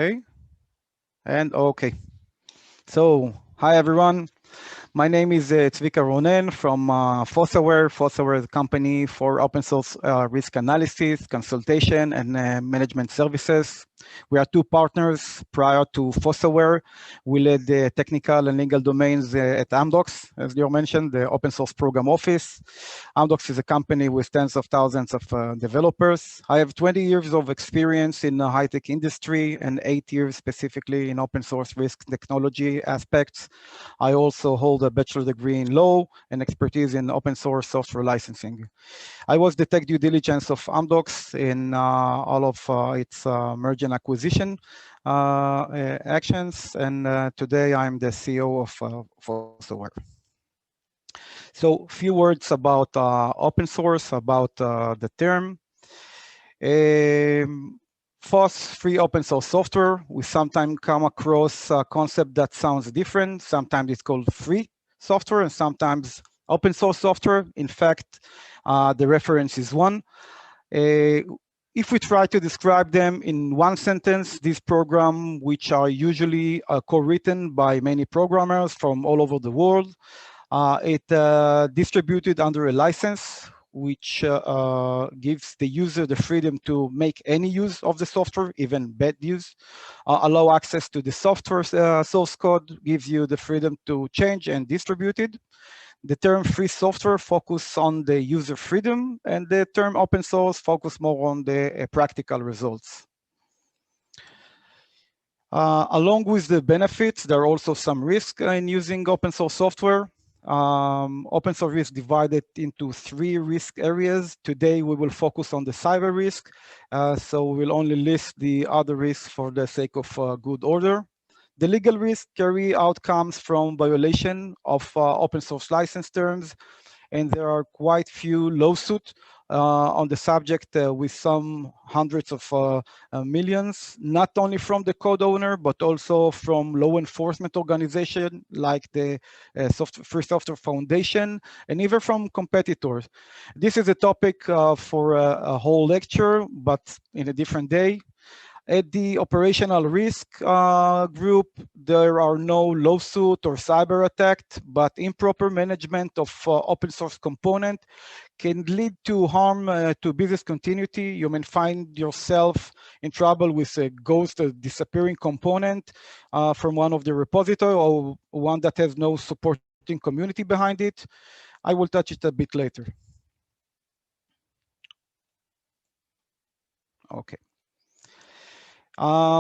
Okay, and okay. So, hi everyone. My name is Zvika Ronen from Fossaware. Fossaware is a company for open source risk analysis, consultation, and management services. We are two partners. Prior to Fossaware, we led the technical and legal domains at Amdocs, as you mentioned, the open source program office. Amdocs is a company with tens of thousands of developers. I have 20 years of experience in the high-tech industry and 8 years specifically in open source risk technology aspects. I also hold a bachelor degree in law and expertise in open source software licensing. I was the tech due diligence of Amdocs in all of its merger and acquisition actions, and today I'm the CEO of Fossaware. So, few words about open source, about the term. FOSS, free open source software. We sometimes come across a concept that sounds different. Sometimes it's called free software and sometimes open source software. In fact, the reference is one. If we try to describe them in one sentence, these programs, which are usually co-written by many programmers from all over the world, it distributed under a license, which gives the user the freedom to make any use of the software, even bad use, allow access to the software source code, gives you the freedom to change and distribute it. The term free software focus on the user freedom, and the term open source focus more on the practical results. Along with the benefits, there are also some risks in using open source software. Open source risk divided into 3 risk areas. Today, we will focus on the cyber risk. So we'll only list the other risks for the sake of good order. The legal risk carry outcomes from violation of open source license terms, and there are quite few lawsuits on the subject with some hundreds of millions, not only from the code owner, but also from law enforcement organizations like the Free Software Foundation, and even from competitors. This is a topic for a whole lecture, but in a different day. At the operational risk group, there are no lawsuit or cyber attack, but improper management of open source component can lead to harm to business continuity. You may find yourself in trouble with a ghost, a disappearing component from one of the repository, or one that has no supporting community behind it. I will touch it a bit later. Okay.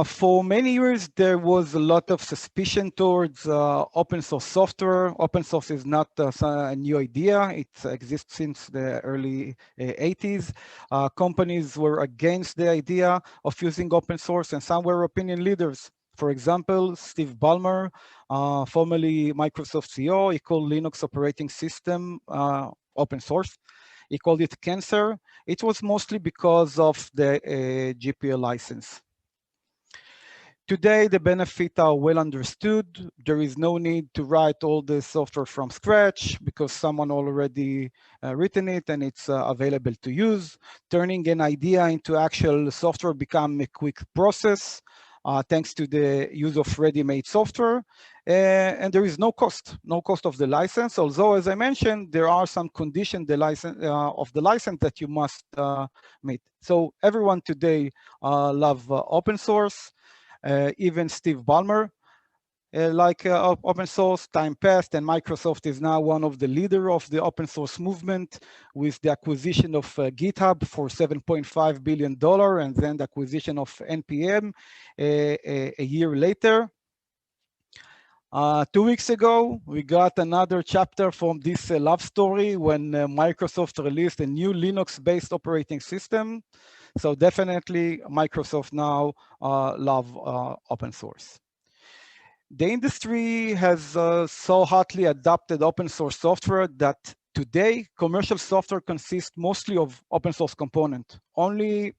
For many years, there was a lot of suspicion towards open source software. Open source is not a new idea. It exists since the early 80s. Companies were against the idea of using open source, and some were opinion leaders. For example, Steve Ballmer, formerly Microsoft CEO, he called Linux operating system open source. He called it cancer. It was mostly because of the GPL license. Today, the benefits are well understood. There is no need to write all the software from scratch because someone already written it and it's available to use. Turning an idea into actual software become a quick process thanks to the use of ready-made software. And there is no cost of the license. Although, as I mentioned, there are some conditions of the license that you must meet. So everyone today love open source. Even Steve Ballmer, open source, time passed, and Microsoft is now one of the leaders of the open source movement with the acquisition of GitHub for $7.5 billion and then the acquisition of NPM a year later. 2 weeks ago, we got another chapter from this love story when Microsoft released a new Linux-based operating system. So definitely Microsoft now love open source. The industry has so hotly adopted open source software that today commercial software consists mostly of open source component. Only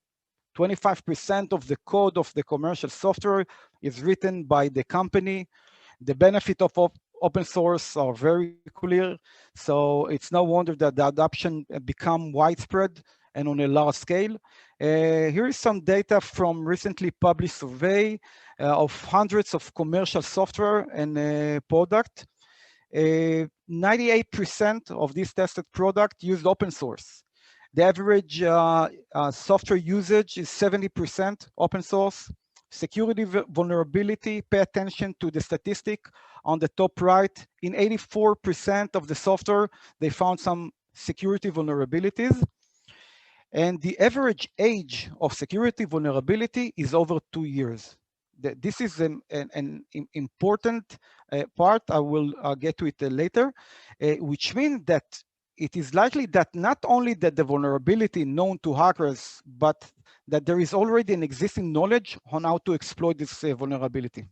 25% of the code of the commercial software is written by the company. The benefit of open source are very clear. So it's no wonder that the adoption become widespread and on a large scale. Here is some data from recently published survey of hundreds of commercial software and product. 98% of these tested product used open source. The average software usage is 70% open source. Security vulnerability, pay attention to the statistic on the top right. In 84% of the software, they found some security vulnerabilities. And the average age of security vulnerability is over 2 years. This is an important part. I will get to it later, which means that it is likely that not only that the vulnerability known to hackers, but that there is already an existing knowledge on how to exploit this vulnerability.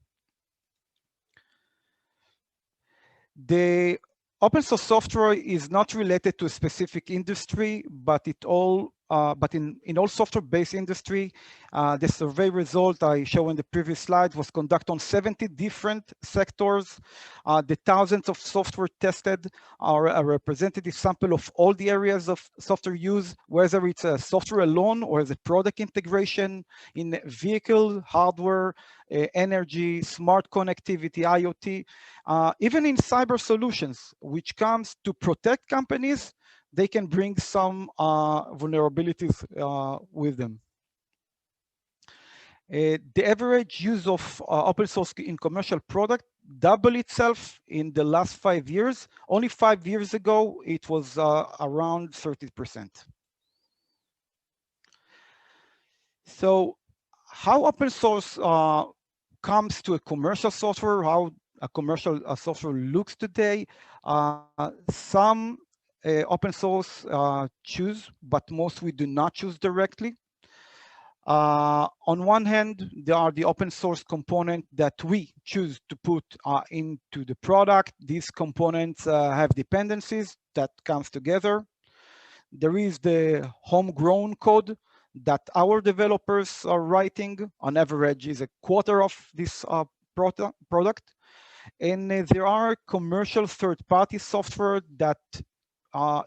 The open source software is not related to a specific industry, but in all software-based industry, the survey result I showed in the previous slide was conducted on 70 different sectors. The thousands of software tested are a representative sample of all the areas of software use, whether it's a software alone or as a product integration in vehicle, hardware, energy, smart connectivity, IoT, even in cyber solutions, which comes to protect companies, they can bring some vulnerabilities with them. The average use of open source in commercial product doubled itself in the last 5 years. Only 5 years ago, it was around 30%. So how open source comes to a commercial software, how a commercial software looks today. Some open source choose, but most we do not choose directly. On one hand, there are the open source component that we choose to put into the product. These components have dependencies that comes together. There is the homegrown code that our developers are writing. On average is a quarter of this product. And there are commercial third-party software that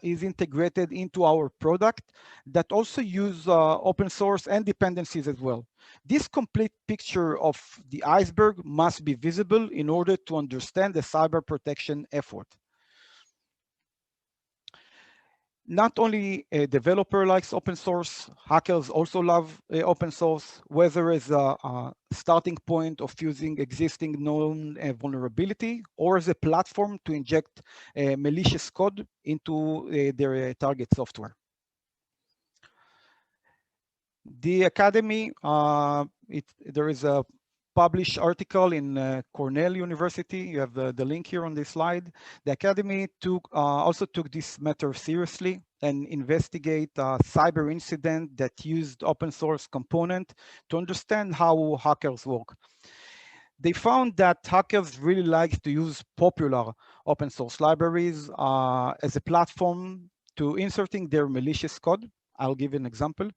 is integrated into our product that also use open source and dependencies as well. This complete picture of the iceberg must be visible in order to understand the cyber protection effort. Not only a developer likes open source, hackers also love open source, whether as a starting point of using existing known vulnerability or as a platform to inject malicious code into their target software. The Academy, there is a published article in Cornell University. You have the link here on this slide. The Academy also took this matter seriously and investigate a cyber incident that used open source component to understand how hackers work. They found that hackers really like to use popular open source libraries as a platform to inserting their malicious code. I'll give an example.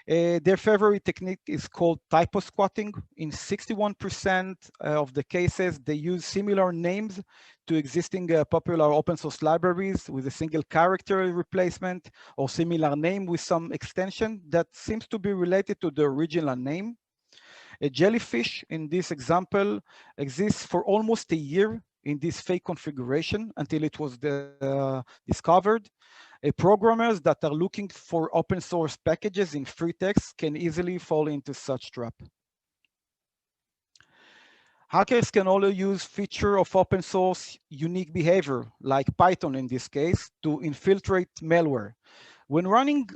Their favorite technique is called typo squatting. In 61% of the cases, they use similar names to existing popular open source libraries with a single character replacement or similar name with some extension that seems to be related to the original name. A jellyfish in this example exists for almost a year in this fake configuration until it was discovered. Programmers that are looking for open source packages in free text can easily fall into such trap. Hackers can also use feature of open source unique behavior, like Python in this case, to infiltrate malware. When running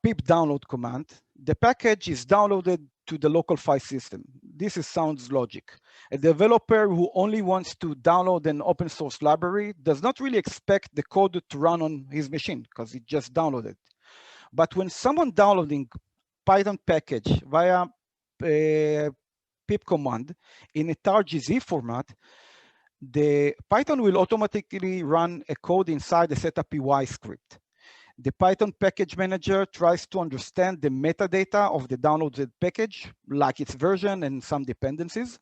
pip download command, the package is downloaded to the local file system. This sounds logic. A developer who only wants to download an open source library does not really expect the code to run on his machine because it just downloaded. But when someone downloading Python package via pip command in a targz format, the Python will automatically run a code inside the setup.py script. The Python package manager tries to understand the metadata of the downloaded package, like its version and some dependencies.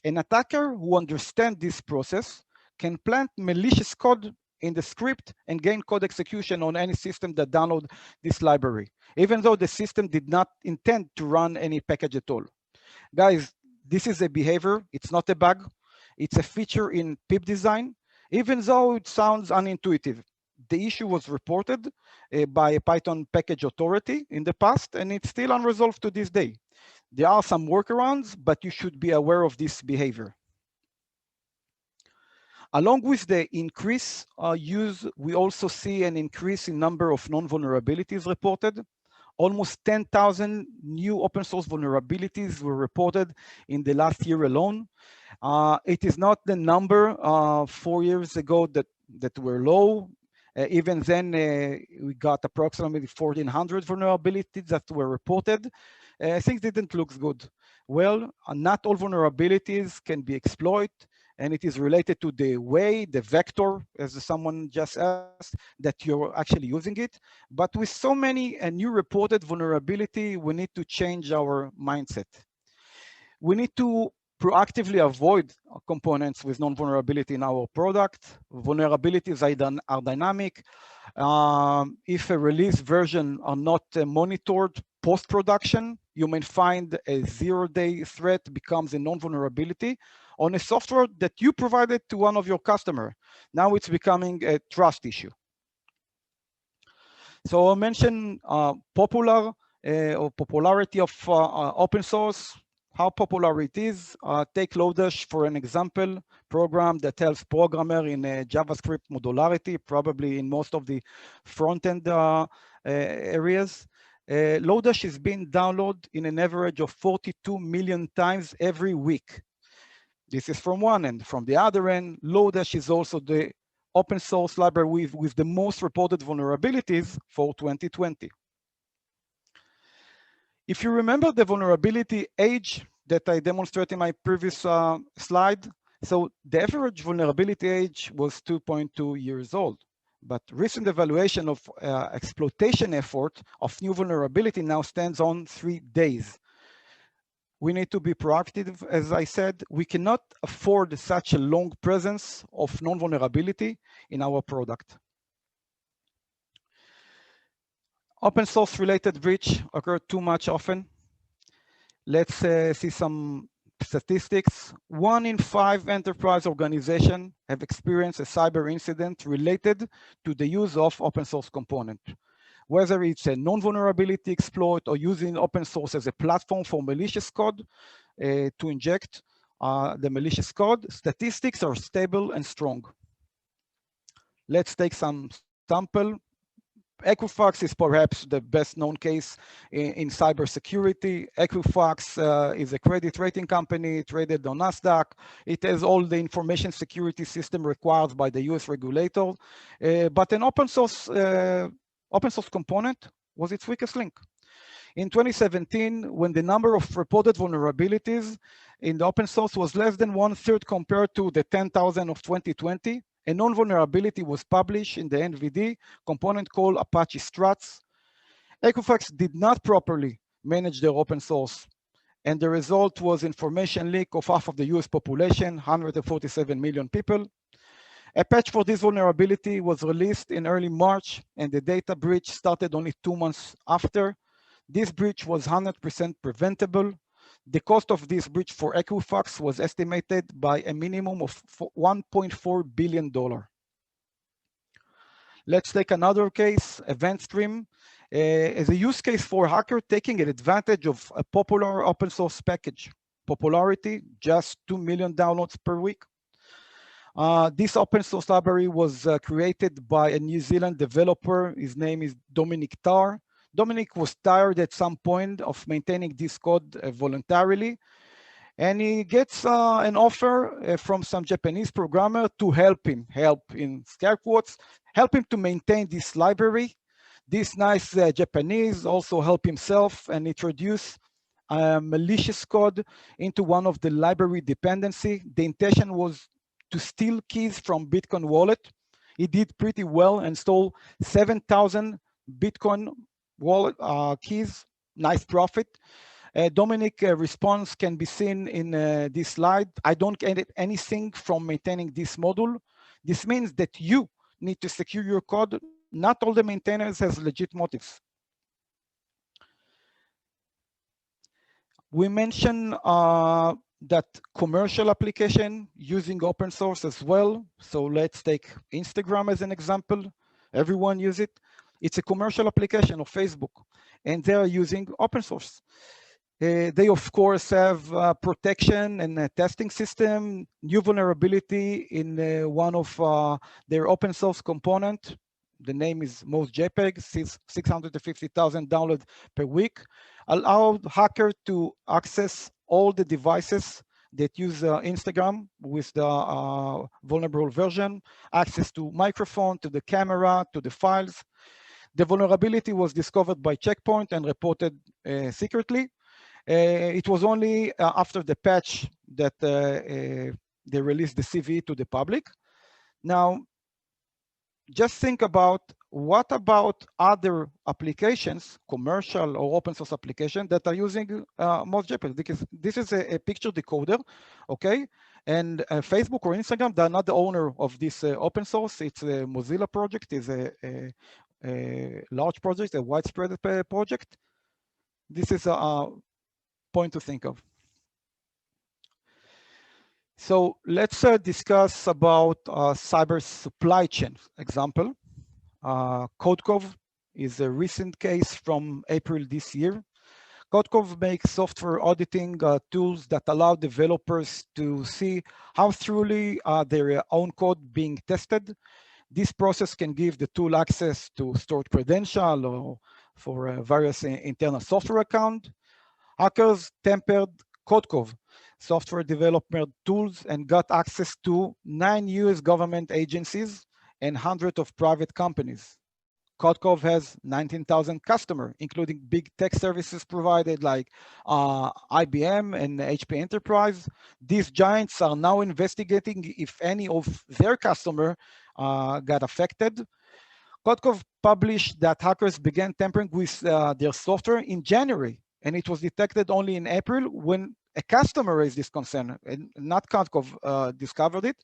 An attacker who understands this process can plant malicious code in the script and gain code execution on any system that download this library, even though the system did not intend to run any package at all. Guys, this is a behavior, it's not a bug. It's a feature in pip design, even though it sounds unintuitive. The issue was reported by a Python package authority in the past, and it's still unresolved to this day. There are some workarounds, but you should be aware of this behavior. Along with the increase use, we also see an increase in number of non-vulnerabilities reported. Almost 10,000 new open source vulnerabilities were reported in the last year alone. It is not the number 4 years ago that were low. Even then, we got approximately 1,400 vulnerabilities that were reported. Things didn't look good. Well, not all vulnerabilities can be exploited, and it is related to the way, the vector, as someone just asked, that you're actually using it. But with so many new reported vulnerability, we need to change our mindset. We need to proactively avoid components with non-vulnerability in our product. Vulnerabilities are dynamic. If a release version are not monitored post-production, you may find a zero-day threat becomes a non-vulnerability on a software that you provided to one of your customers. Now it's becoming a trust issue. So I mentioned popularity of open source. How popular it is. Take Lodash for an example, program that helps programmer in JavaScript modularity, probably in most of the front-end areas. Lodash is being downloaded in an average of 42 million times every week. This is from one end. From the other end, Lodash is also the open source library with the most reported vulnerabilities for 2020. If you remember the vulnerability age that I demonstrated in my previous slide, so the average vulnerability age was 2.2 years old. But recent evaluation of exploitation effort of new vulnerability now stands on 3 days. We need to be proactive, as I said. We cannot afford such a long presence of non-vulnerability in our product. Open source related breach occur too much often. Let's see some statistics. 1 in 5 enterprise organizations have experienced a cyber incident related to the use of open source component. Whether it's a non-vulnerability exploit or using open source as a platform for malicious code to inject the malicious code, statistics are stable and strong. Let's take some sample. Equifax is perhaps the best known case in cybersecurity. Equifax is a credit rating company traded on NASDAQ. It has all the information security system required by the US regulator, but an open source component was its weakest link. In 2017, when the number of reported vulnerabilities in the open source was less than 1/3 compared to the 10,000 of 2020, a non-vulnerability was published in the NVD component called Apache Struts. Equifax did not properly manage their open source, and the result was information leak of half of the US population, 147 million people. A patch for this vulnerability was released in early March, and the data breach started only 2 months after. This breach was 100% preventable. The cost of this breach for Equifax was estimated by a minimum of $1.4 billion. Let's take another case, Event Stream, as a use case for a hacker taking advantage of a popular open source package. Popularity, just 2 million downloads per week. This open source library was created by a New Zealand developer. His name is Dominic Tarr. Dominic was tired at some point of maintaining this code voluntarily, and he gets an offer from some Japanese programmer to help him to maintain this library. This nice Japanese also help himself and introduce malicious code into one of the library dependency. The intention was to steal keys from Bitcoin wallet. He did pretty well and stole 7,000 Bitcoin wallet keys, nice profit. Dominic response can be seen in this slide. I don't get anything from maintaining this module. This means that you need to secure your code. Not all the maintainers has legit motives. We mentioned that commercial application using open source as well. So let's take Instagram as an example. Everyone use it. It's a commercial application of Facebook, and they are using open source. They, of course, have protection and a testing system, new vulnerability in one of their open source component. The name is most JPEG, 650,000 downloads per week, allowed hacker to access all the devices that use Instagram with the vulnerable version, access to microphone, to the camera, to the files. The vulnerability was discovered by Checkpoint and reported secretly. It was only after the patch that they released the CVE to the public. Now, just think about what about other applications, commercial or open source applications that are using MozJPEG, because this is a picture decoder, okay? And Facebook or Instagram, they're not the owner of this open source. It's a Mozilla project, it's a large project, a widespread project. This is a point to think of. So let's discuss about cyber supply chain example. CodeCove is a recent case from April this year. CodeCove makes software auditing tools that allow developers to see how thoroughly their own code being tested. This process can give the tool access to stored credential or for various internal software account. Hackers tampered CodeCove software development tools and got access to 9 US government agencies and hundreds of private companies. CodeCove has 19,000 customers, including big tech services provided like IBM and HP Enterprise. These giants are now investigating if any of their customers got affected. CodeCove published that hackers began tampering with their software in January, and it was detected only in April when a customer raised this concern, and not CodeCove discovered it.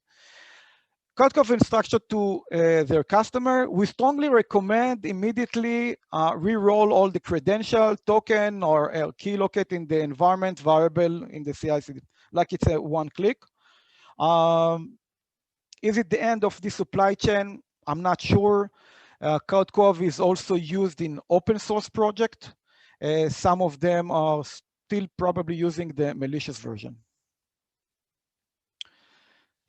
CodeCove instruction to their customer, we strongly recommend immediately re-roll all the credential, token, or key locate in the environment variable in the CI/CD, like it's a one click. Is it the end of the supply chain? I'm not sure. CodeCove is also used in open source project. Some of them are still probably using the malicious version.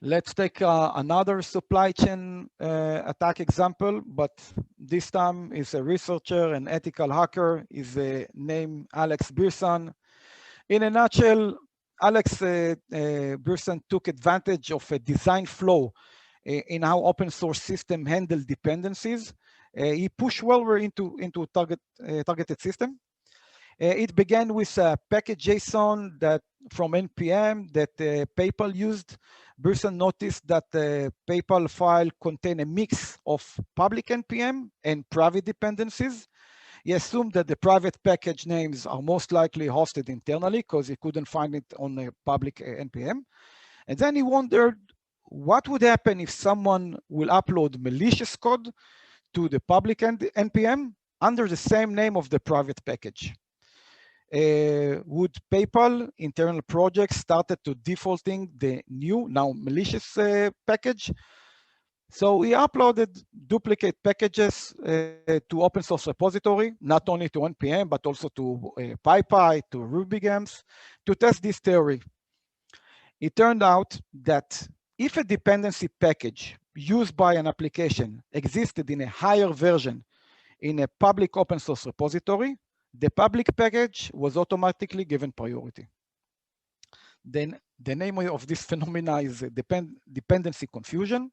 Let's take another supply chain attack example, but this time is a researcher and ethical hacker. Is named Alex Birsan. In a nutshell, Alex Birsan took advantage of a design flow in how open source system handle dependencies. He pushed malware into targeted system. It began with a package JSON that from NPM that PayPal used. Birsan noticed that the PayPal file contained a mix of public NPM and private dependencies. He assumed that the private package names are most likely hosted internally because he couldn't find it on the public NPM. And then he wondered what would happen if someone will upload malicious code to the public NPM under the same name of the private package. Would PayPal internal projects started to defaulting the new, now malicious package? So we uploaded duplicate packages to open source repository, not only to NPM, but also to PyPy, to RubyGems, to test this theory. It turned out that if a dependency package used by an application existed in a higher version in a public open source repository, the public package was automatically given priority. Then the name of this phenomena is dependency confusion.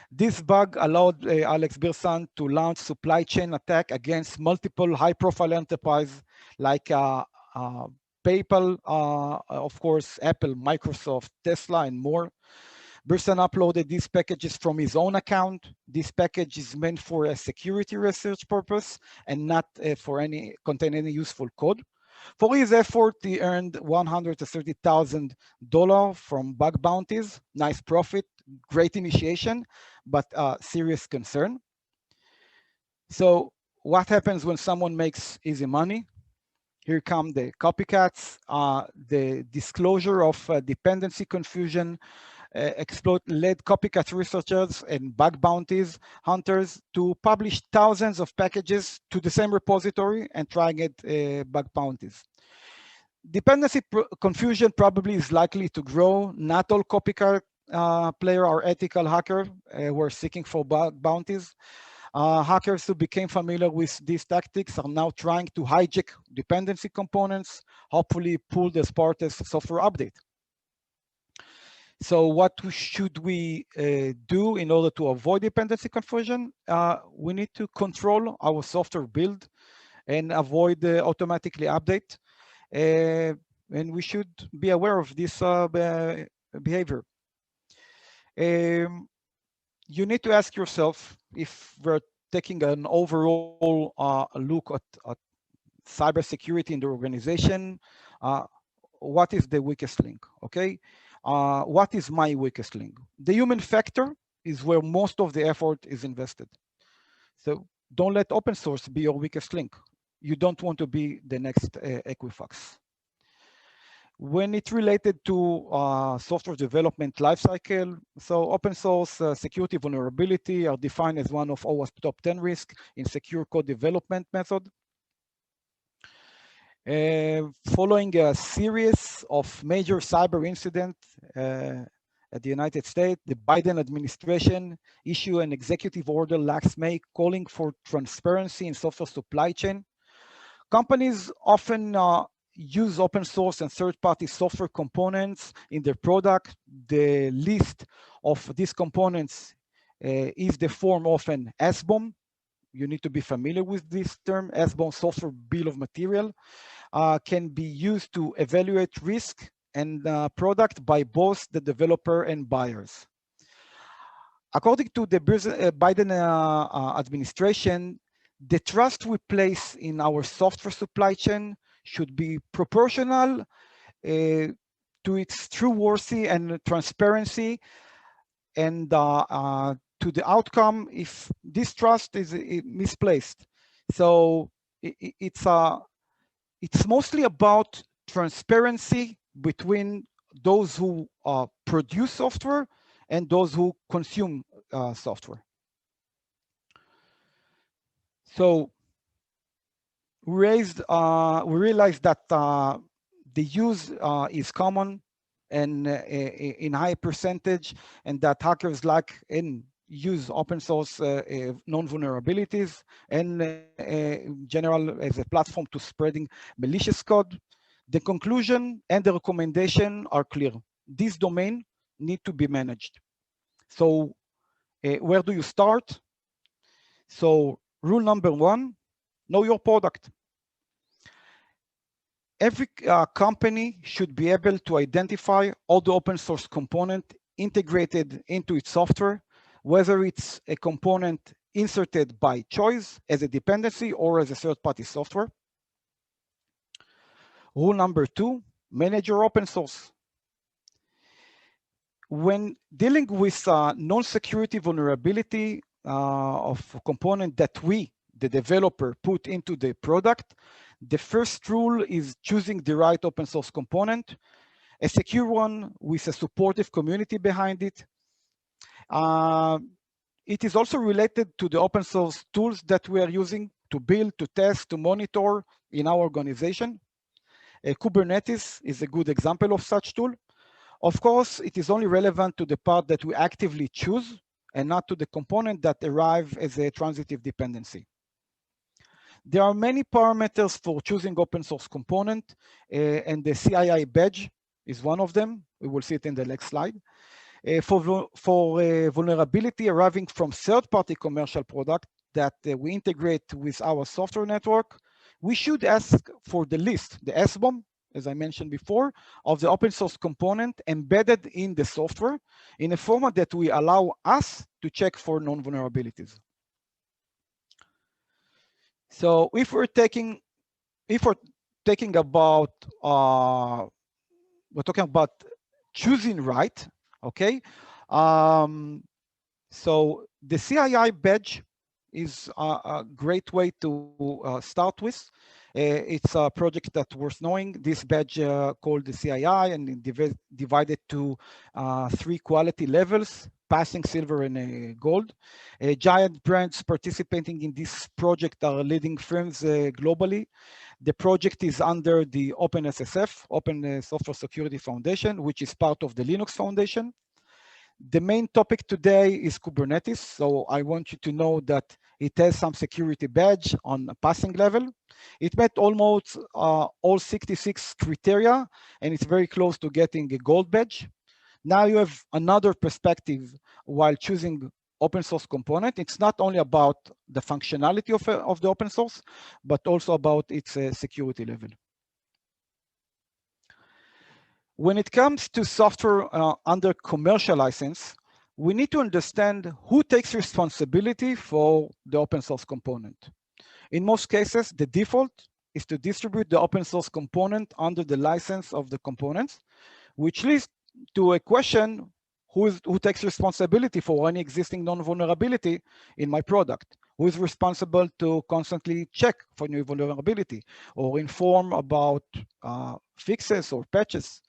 This bug allowed Alex Birsan to launch supply chain attack against multiple high-profile enterprises like PayPal, of course, Apple, Microsoft, Tesla, and more. Birsan uploaded these packages from his own account. This package is meant for a security research purpose and not for contain any useful code. For his effort, he earned $130,000 from bug bounties. Nice profit great initiation, but serious concern. So what happens when someone makes easy money? Here come the copycats, the disclosure of dependency confusion, exploit led copycat researchers and bug bounties hunters to publish thousands of packages to the same repository and try and get bug bounties. Dependency confusion probably is likely to grow. Not all copycat player are ethical hacker who are seeking for bug bounties. Hackers who became familiar with these tactics are now trying to hijack dependency components, hopefully pulled as part of software update. So what should we do in order to avoid dependency confusion? We need to control our software build and avoid automatically update. And we should be aware of this behavior. You need to ask yourself, if we're taking an overall look at cybersecurity in the organization, what is the weakest link, okay? What is my weakest link? The human factor is where most of the effort is invested. So don't let open source be your weakest link. You don't want to be the next Equifax. When it's related to software development lifecycle, so open source security vulnerability are defined as one of OWASP top 10 risks in secure code development method. Following a series of major cyber incidents at the United States, the Biden administration issued an executive order last May calling for transparency in software supply chain. Companies often use open source and third-party software components in their product. The list of these components is the form of an SBOM. You need to be familiar with this term. SBOM, software bill of material, can be used to evaluate risk and product by both the developer and buyers. According to the Biden administration, the trust we place in our software supply chain should be proportional to its trueworthy and transparency, and to the outcome if this trust is misplaced. So it's mostly about transparency between those who produce software and those who consume software. So we realized that the use is common and in high percentage, and that hackers lack and use open source known vulnerabilities and in general as a platform to spreading malicious code. The conclusion and the recommendation are clear. This domain need to be managed. So where do you start? So rule number 1, know your product. Every company should be able to identify all the open source component integrated into its software, whether it's a component inserted by choice as a dependency or as a third-party software. Rule number 2, manage your open source. When dealing with non-security vulnerability of a component that we, the developer, put into the product, the first rule is choosing the right open source component, a secure one with a supportive community behind it. It is also related to the open source tools that we are using to build, to test, to monitor in our organization. Kubernetes is a good example of such tool. Of course, it is only relevant to the part that we actively choose and not to the component that arrive as a transitive dependency. There are many parameters for choosing open source component, and the CII badge is one of them. We will see it in the next slide. For vulnerability arriving from third-party commercial product that we integrate with our software network, we should ask for the list, the SBOM, as I mentioned before, of the open source component embedded in the software in a format that will allow us to check for non-vulnerabilities. So if we're talking about choosing right, okay, Um, so the CII badge is a great way to start with. It's a project that worth knowing. This badge called the CII and divided to 3 quality levels: passing, silver, and gold. Giant brands participating in this project are leading firms globally. The project is under the OpenSSF, Open Software Security Foundation, which is part of the Linux Foundation. The main topic today is Kubernetes, so I want you to know that it has some security badge on a passing level. It met almost all 66 criteria, and it's very close to getting a gold badge. Now you have another perspective while choosing open source component. It's not only about the functionality of the open source, but also about its security level. When it comes to software under commercial license, we need to understand who takes responsibility for the open source component. In most cases, the default is to distribute the open source component under the license of the components, which leads to a question: who takes responsibility for any existing non-vulnerability in my product? Who is responsible to constantly check for new vulnerability or inform about fixes or patches?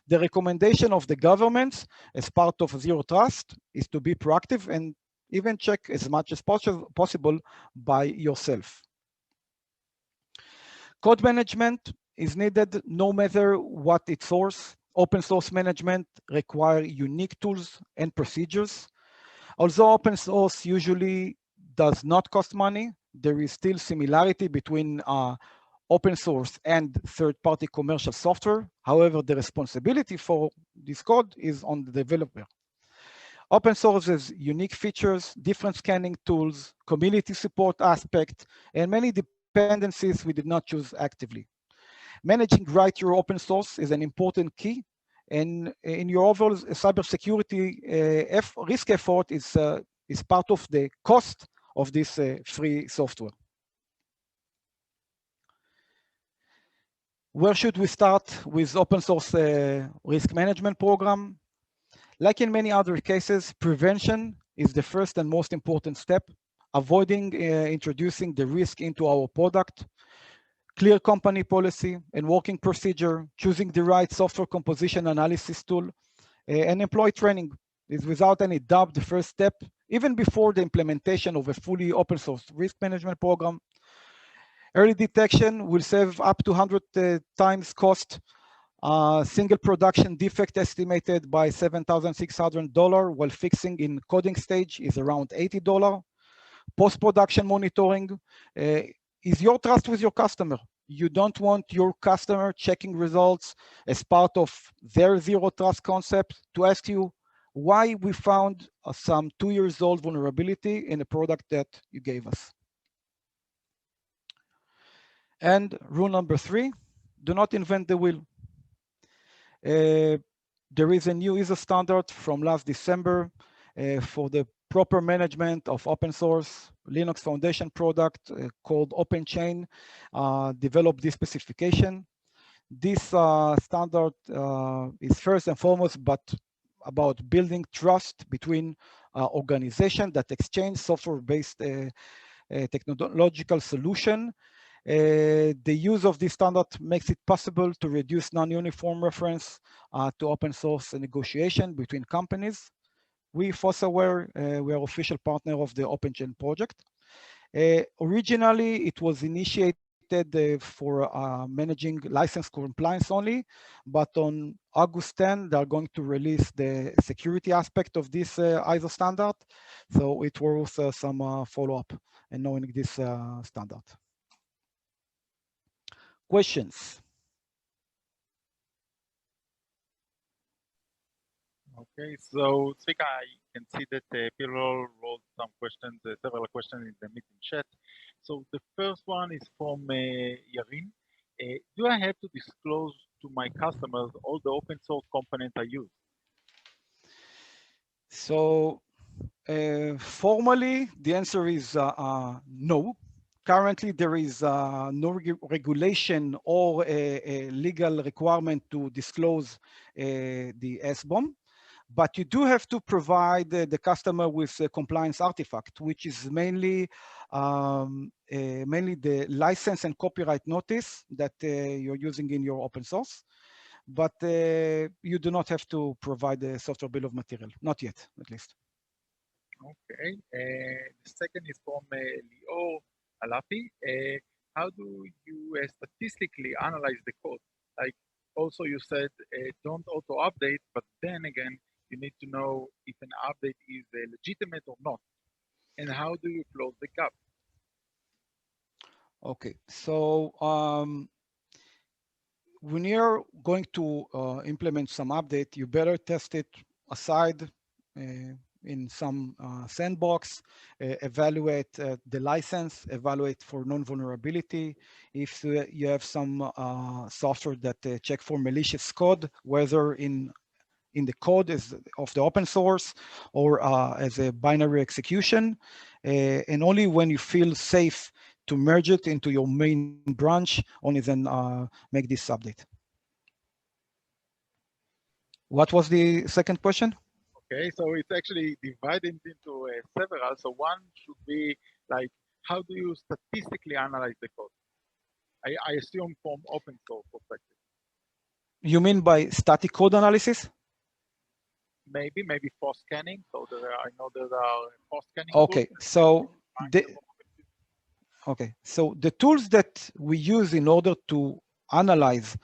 The recommendation of the governments as part of Zero Trust is to be proactive and even check as much as possible by yourself. Code management is needed no matter what its source. Open source management require unique tools and procedures. Although open source usually does not cost money, there is still similarity between open source and third-party commercial software. However, the responsibility for this code is on the developer. Open source has unique features, different scanning tools, community support aspect, and many dependencies we did not choose actively. Managing right your open source is an important key, and in your overall cybersecurity risk effort is part of the cost of this free software. Where should we start with open source risk management program? Like in many other cases, prevention is the first and most important step. Avoiding introducing the risk into our product, clear company policy and working procedure, choosing the right software composition analysis tool, and employee training is without any doubt the first step, even before the implementation of a fully open source risk management program. Early detection will save up to 100 times cost. Single production defect estimated by $7,600, while fixing in coding stage is around $80. Post-production monitoring is your trust with your customer. You don't want your customer checking results as part of their zero trust concept to ask you why we found some 2-year-old vulnerability in a product that you gave us. And rule number 3, do not invent the wheel. There is a new ISO standard from last December for the proper management of open source Linux Foundation product called OpenChain developed this specification. This standard is first and foremost about building trust between organizations that exchange software-based technological solution. The use of this standard makes it possible to reduce non-uniform reference to open source negotiation between companies. We, FOSSAware, we are official partner of the OpenChain project. Originally, it was initiated for managing license compliance only, but on August 10, they are going to release the security aspect of this ISO standard. So it was some follow-up and knowing this standard. Questions? Okay, so Zvika, I can see that people wrote some questions, several questions in the meeting chat. So the first one is from Yarin. Do I have to disclose to my customers all the open source components I use? So formally, the answer is no. Currently, there is no regulation or a legal requirement to disclose the SBOM. but you do have to provide the customer with a compliance artifact, which is mainly the license and copyright notice that you're using in your open source. But you do not have to provide a software bill of material, not yet, at least. Okay. The second is from Lior Alapi. How do you statistically analyze the code? Like, also you said don't auto update, but then again, you need to know if an update is legitimate or not. And how do you close the gap? Okay, so when you're going to implement some update, you better test it aside in some sandbox, evaluate the license, evaluate for non-vulnerability. If you have some software that check for malicious code, whether in the code of the open source or as a binary execution, and only when you feel safe to merge it into your main branch, only then make this update. What was the second question? Okay, so it's actually divided into several. So one should be like, how do you statistically analyze the code? I assume from open source perspective. You mean by static code analysis? Maybe for scanning. So I know there are for scanning Okay, tools. so the tools that we use in order to analyze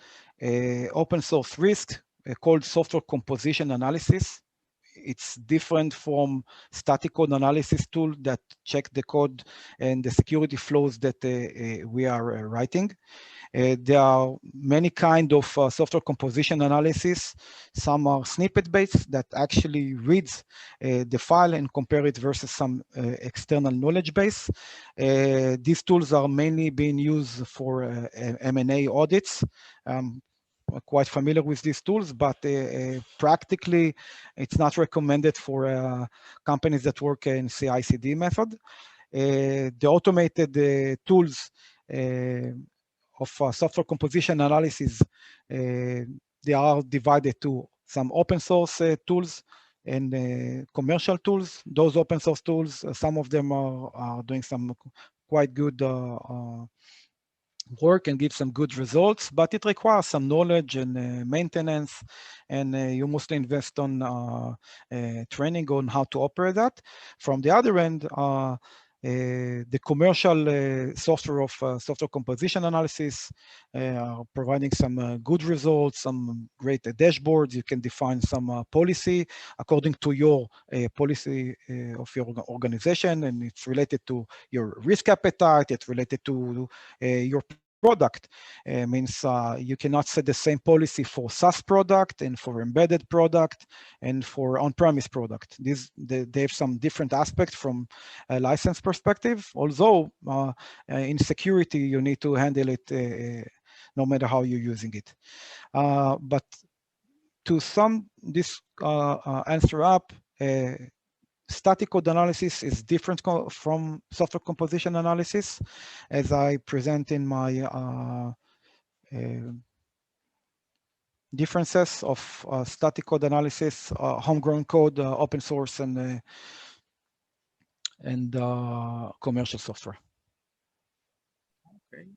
open source risk called software composition analysis. It's different from static code analysis tool that check the code and the security flows that we are writing. There are many kind of software composition analysis. Some are snippet based that actually reads the file and compare it versus some external knowledge base. These tools are mainly being used for M&A audits. Quite familiar with these tools, but practically it's not recommended for companies that work in CI/CD method. The automated tools of software composition analysis, they are divided to some open source tools and commercial tools. Those open source tools, some of them are doing some quite good work and give some good results, but it requires some knowledge and maintenance, and you mostly invest on training on how to operate that. From the other end, the commercial software of software composition analysis are providing some good results, some great dashboards. You can define some policy according to your policy of your organization, and it's related to your risk appetite, it's related to your product. Means you cannot set the same policy for SaaS product and for embedded product and for on-premise product. They have some different aspects from a license perspective, although in security you need to handle it no matter how you're using it. But to sum this answer up, static code analysis is different from software composition analysis, as I present in my differences of static code analysis, homegrown code, open source, and commercial software. Okay.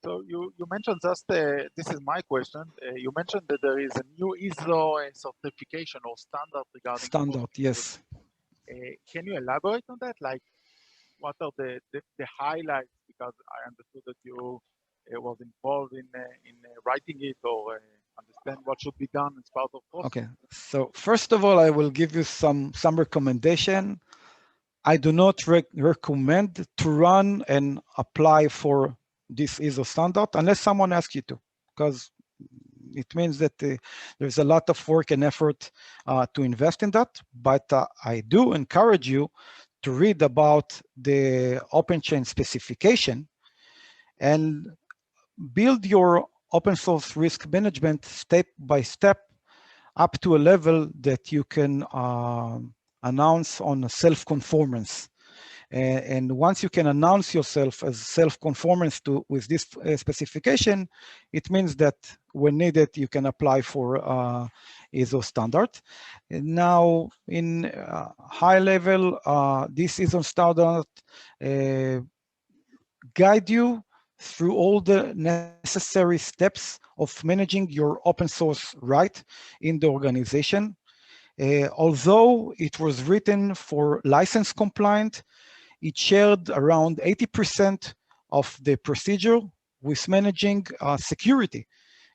So you mentioned just, this is my question, you mentioned that there is a new ISO certification or standard regarding standard, yes. Can you elaborate on that? Like, what are the highlights? Because I understood that you was involved in writing it or understand what should be done as part of process. Okay, so first of all, I will give you some recommendation. I do not recommend to run and apply for this ISO standard unless someone asks you to, because it means that there's a lot of work and effort to invest in that. But I do encourage you to read about the open chain specification and build your open source risk management step by step up to a level that you can announce on self-conformance. And once you can announce yourself as self-conformance with this specification, it means that when needed, you can apply for ISO standard. And now, in high level, this ISO standard guide you through all the necessary steps of managing your open source right in the organization. Although it was written for license compliant, it shared around 80% of the procedure with managing security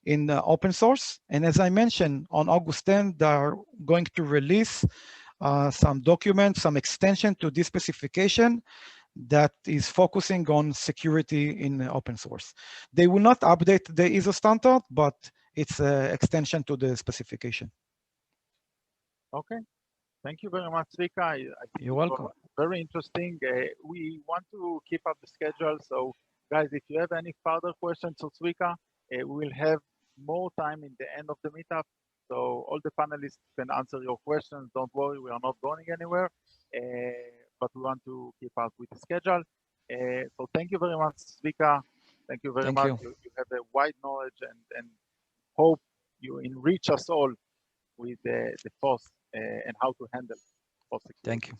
in open source. And as I mentioned, on August 10, they are going to release some documents, some extension to this specification that is focusing on security in open source. They will not update the ISO standard, but it's an extension to the specification. Okay. Thank you very much, Zvika. I think You're welcome. Very interesting. We want to keep up the schedule. So, guys, if you have any further questions for Zvika, we will have more time in the end of the meetup. So all the panelists can answer your questions. Don't worry, we are not going anywhere. But we want to keep up with the schedule. So thank you very much, Zvika. Thank you very much. You have a wide knowledge and hope you enrich us all with the FOSS and how to handle FOSS security. Thank you.